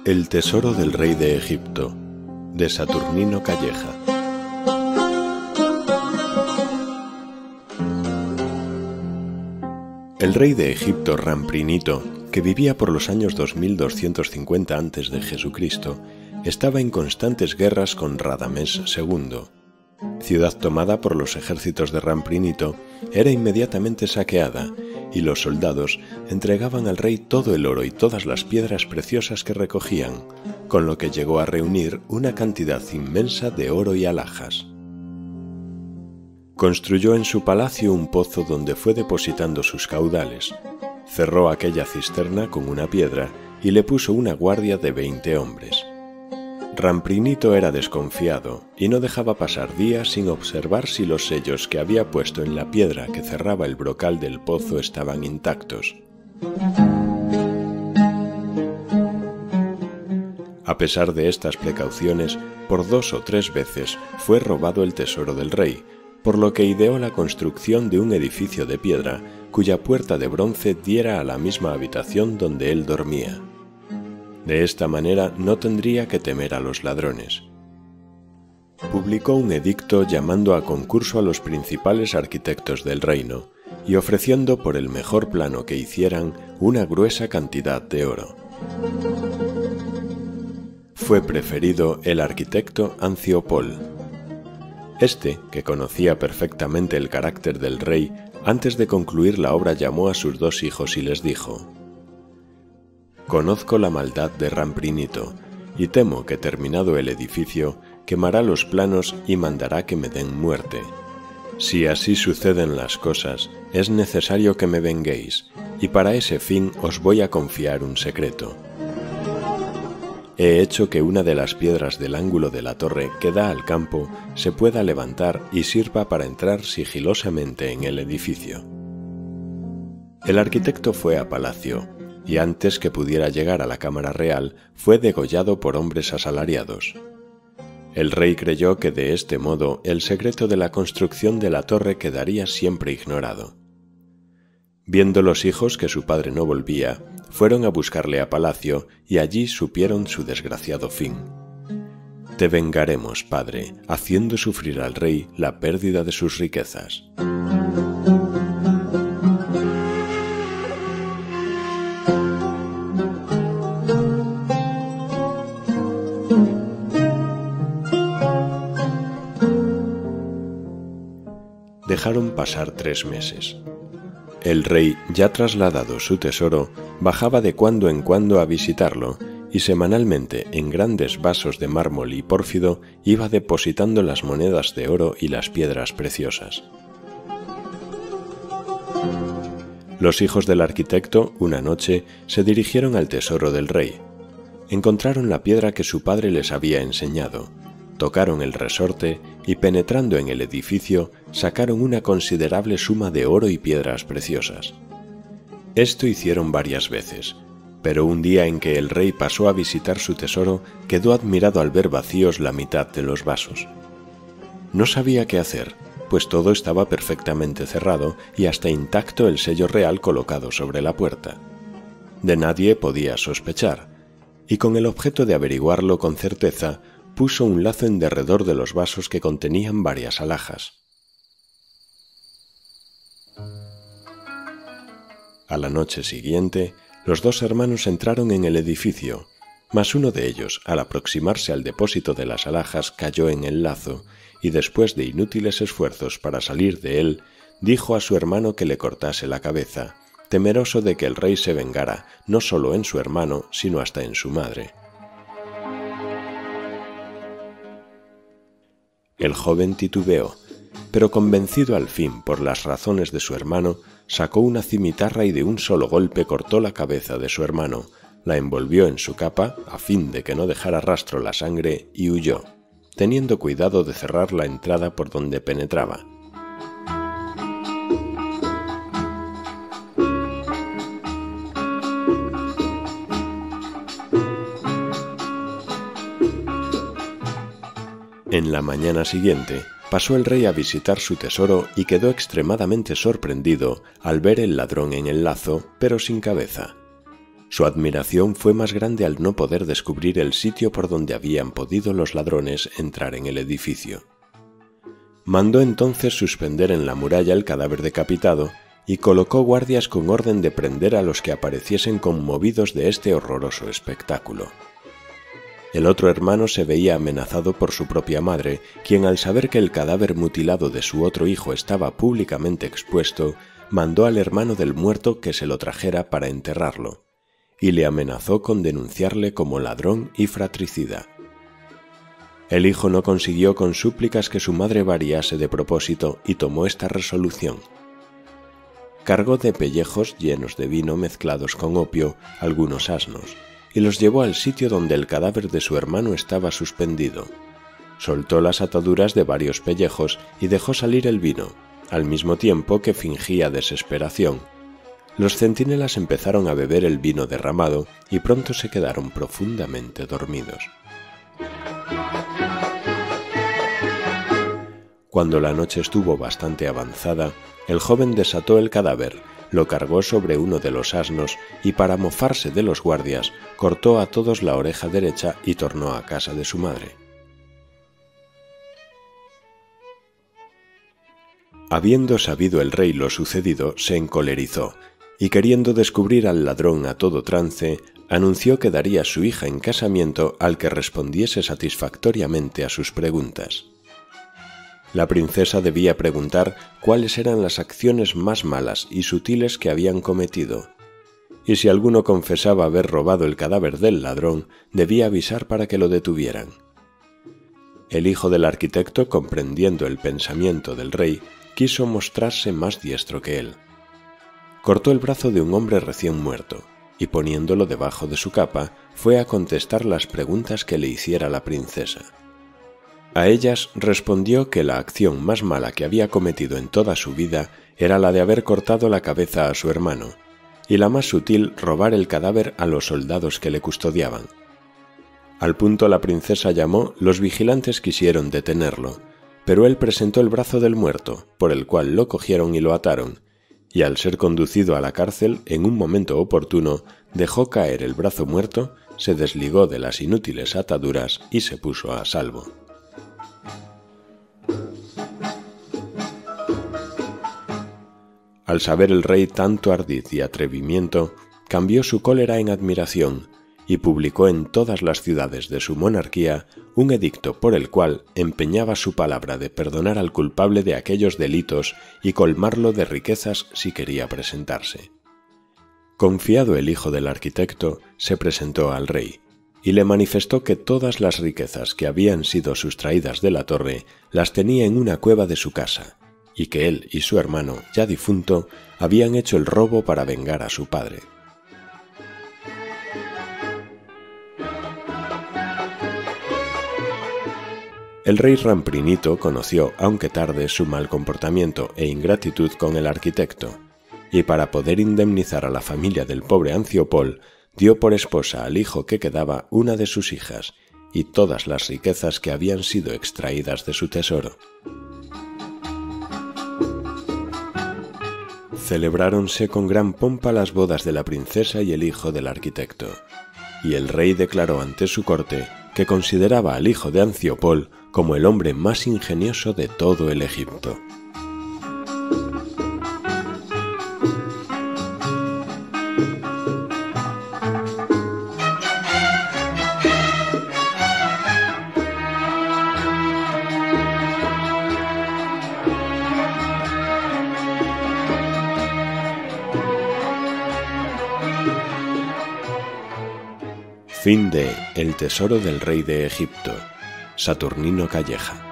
El tesoro del rey de Egipto, de Saturnino Calleja. El rey de Egipto, Ramprinito, que vivía por los años 2250 a.C., estaba en constantes guerras con Radamés II. Ciudad tomada por los ejércitos de Ramprinito era inmediatamente saqueada, y los soldados entregaban al rey todo el oro y todas las piedras preciosas que recogían, con lo que llegó a reunir una cantidad inmensa de oro y alhajas. Construyó en su palacio un pozo donde fue depositando sus caudales, cerró aquella cisterna con una piedra y le puso una guardia de 20 hombres. Ramprinito era desconfiado y no dejaba pasar días sin observar si los sellos que había puesto en la piedra que cerraba el brocal del pozo estaban intactos. A pesar de estas precauciones, por 2 o 3 veces fue robado el tesoro del rey, por lo que ideó la construcción de un edificio de piedra cuya puerta de bronce diera a la misma habitación donde él dormía. De esta manera no tendría que temer a los ladrones. Publicó un edicto llamando a concurso a los principales arquitectos del reino y ofreciendo por el mejor plano que hicieran una gruesa cantidad de oro. Fue preferido el arquitecto Anciopol. Este, que conocía perfectamente el carácter del rey, antes de concluir la obra llamó a sus 2 hijos y les dijo: «Conozco la maldad de Ramprinito, y temo que terminado el edificio, quemará los planos y mandará que me den muerte. Si así suceden las cosas, es necesario que me venguéis, y para ese fin os voy a confiar un secreto. He hecho que una de las piedras del ángulo de la torre que da al campo se pueda levantar y sirva para entrar sigilosamente en el edificio». El arquitecto fue a palacio, y antes que pudiera llegar a la cámara real, fue degollado por hombres asalariados. El rey creyó que de este modo el secreto de la construcción de la torre quedaría siempre ignorado. Viendo los hijos que su padre no volvía, fueron a buscarle a palacio y allí supieron su desgraciado fin. «Te vengaremos, padre, haciendo sufrir al rey la pérdida de sus riquezas». Dejaron pasar 3 meses. El rey, ya trasladado su tesoro, bajaba de cuando en cuando a visitarlo y semanalmente en grandes vasos de mármol y pórfido iba depositando las monedas de oro y las piedras preciosas. Los hijos del arquitecto, una noche, se dirigieron al tesoro del rey. Encontraron la piedra que su padre les había enseñado, tocaron el resorte y penetrando en el edificio sacaron una considerable suma de oro y piedras preciosas. Esto hicieron varias veces, pero un día en que el rey pasó a visitar su tesoro quedó admirado al ver vacíos la mitad de los vasos. No sabía qué hacer, pues todo estaba perfectamente cerrado y hasta intacto el sello real colocado sobre la puerta. De nadie podía sospechar, y con el objeto de averiguarlo con certeza, puso un lazo en derredor de los vasos que contenían varias alhajas. A la noche siguiente, los 2 hermanos entraron en el edificio, mas uno de ellos, al aproximarse al depósito de las alhajas, cayó en el lazo, y después de inútiles esfuerzos para salir de él, dijo a su hermano que le cortase la cabeza, temeroso de que el rey se vengara no solo en su hermano, sino hasta en su madre. El joven titubeó, pero convencido al fin por las razones de su hermano, sacó una cimitarra y de un solo golpe cortó la cabeza de su hermano, la envolvió en su capa a fin de que no dejara rastro la sangre y huyó, teniendo cuidado de cerrar la entrada por donde penetraba. En la mañana siguiente, pasó el rey a visitar su tesoro y quedó extremadamente sorprendido al ver el ladrón en el lazo, pero sin cabeza. Su admiración fue más grande al no poder descubrir el sitio por donde habían podido los ladrones entrar en el edificio. Mandó entonces suspender en la muralla el cadáver decapitado y colocó guardias con orden de prender a los que apareciesen conmovidos de este horroroso espectáculo. El otro hermano se veía amenazado por su propia madre, quien al saber que el cadáver mutilado de su otro hijo estaba públicamente expuesto, mandó al hermano del muerto que se lo trajera para enterrarlo, y le amenazó con denunciarle como ladrón y fratricida. El hijo no consiguió con súplicas que su madre variase de propósito y tomó esta resolución. Cargó de pellejos llenos de vino mezclados con opio algunos asnos, y los llevó al sitio donde el cadáver de su hermano estaba suspendido. Soltó las ataduras de varios pellejos y dejó salir el vino, al mismo tiempo que fingía desesperación. Los centinelas empezaron a beber el vino derramado y pronto se quedaron profundamente dormidos. Cuando la noche estuvo bastante avanzada, el joven desató el cadáver, lo cargó sobre uno de los asnos y, para mofarse de los guardias, cortó a todos la oreja derecha y tornó a casa de su madre. Habiendo sabido el rey lo sucedido, se encolerizó, y queriendo descubrir al ladrón a todo trance, anunció que daría su hija en casamiento al que respondiese satisfactoriamente a sus preguntas. La princesa debía preguntar cuáles eran las acciones más malas y sutiles que habían cometido, y si alguno confesaba haber robado el cadáver del ladrón, debía avisar para que lo detuvieran. El hijo del arquitecto, comprendiendo el pensamiento del rey, quiso mostrarse más diestro que él. Cortó el brazo de un hombre recién muerto, y poniéndolo debajo de su capa, fue a contestar las preguntas que le hiciera la princesa. A ellas respondió que la acción más mala que había cometido en toda su vida era la de haber cortado la cabeza a su hermano, y la más sutil robar el cadáver a los soldados que le custodiaban. Al punto la princesa llamó, los vigilantes quisieron detenerlo, pero él presentó el brazo del muerto, por el cual lo cogieron y lo ataron, y al ser conducido a la cárcel, en un momento oportuno, dejó caer el brazo muerto, se desligó de las inútiles ataduras y se puso a salvo. Al saber el rey tanto ardid y atrevimiento, cambió su cólera en admiración y publicó en todas las ciudades de su monarquía un edicto por el cual empeñaba su palabra de perdonar al culpable de aquellos delitos y colmarlo de riquezas si quería presentarse. Confiado el hijo del arquitecto, se presentó al rey y le manifestó que todas las riquezas que habían sido sustraídas de la torre las tenía en una cueva de su casa, y que él y su hermano, ya difunto, habían hecho el robo para vengar a su padre. El rey Ramprinito conoció, aunque tarde, su mal comportamiento e ingratitud con el arquitecto, y para poder indemnizar a la familia del pobre Anciopol, dio por esposa al hijo que quedaba una de sus hijas y todas las riquezas que habían sido extraídas de su tesoro. Celebráronse con gran pompa las bodas de la princesa y el hijo del arquitecto, y el rey declaró ante su corte que consideraba al hijo de Anciopol como el hombre más ingenioso de todo el Egipto. Fin de El tesoro del rey de Egipto, Saturnino Calleja.